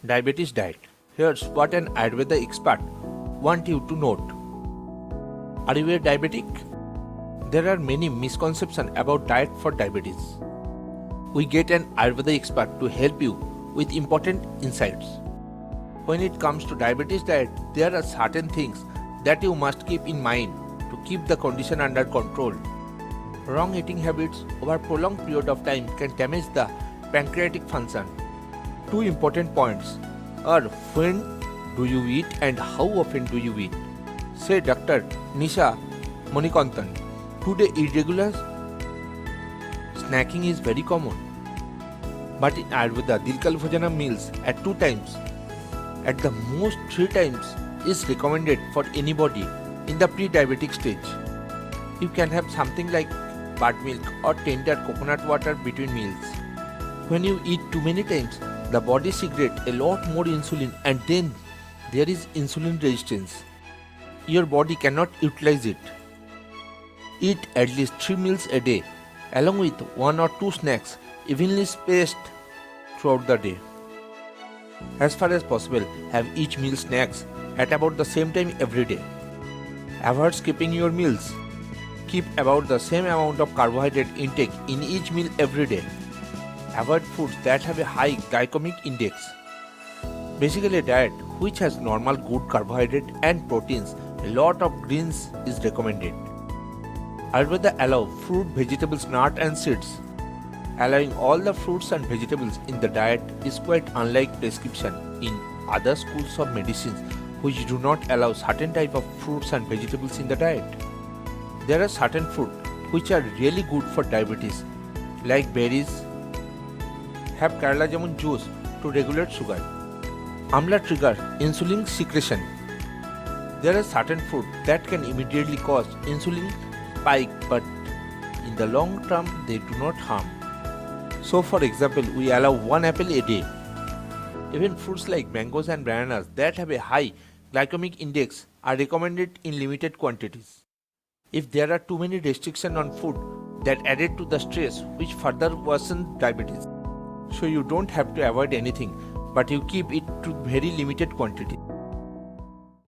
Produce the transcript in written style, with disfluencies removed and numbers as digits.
Diabetes diet. Here's what an Ayurveda expert wants you to note. Are you a diabetic? There are many misconceptions about diet for diabetes. We get an Ayurveda expert to help you with important insights. When it comes to diabetes diet, there are certain things that you must keep in mind to keep the condition under control. Wrong eating habits over a prolonged period of time can damage the pancreatic function. Two important points are when do you eat and how often do you eat. Say Dr. Nisha Manikantan. Today irregular snacking is very common. But in Ayurveda, Dilkal Bhojana meals at 2 times, at the most 3 times is recommended for anybody in the pre-diabetic stage. You can have something like buttermilk or tender coconut water between meals. When you eat too many times, the body secretes a lot more insulin and then there is insulin resistance. Your body cannot utilize it. Eat at least 3 meals a day along with 1 or 2 snacks evenly spaced throughout the day. As far as possible, have each meal snacks at about the same time every day. Avoid skipping your meals. Keep about the same amount of carbohydrate intake in each meal every day. Avoid foods that have a high glycemic index. Basically, a diet which has normal good carbohydrate and proteins, a lot of greens is recommended. Ayurveda allow fruit, vegetables, nuts and seeds. Allowing all the fruits and vegetables in the diet is quite unlike prescription in other schools of medicines which do not allow certain type of fruits and vegetables in the diet. There are certain fruits which are really good for diabetes, like berries. Have Kerala Jamon juice to regulate sugar. Amla trigger insulin secretion. There are certain fruit that can immediately cause insulin spike, but in the long term they do not harm. So for example, we allow 1 apple a day. Even fruits like mangoes and bananas that have a high glycemic index are recommended in limited quantities. If there are too many restrictions on food, that added to the stress which further worsens diabetes. So you don't have to avoid anything, but you keep it to very limited quantity.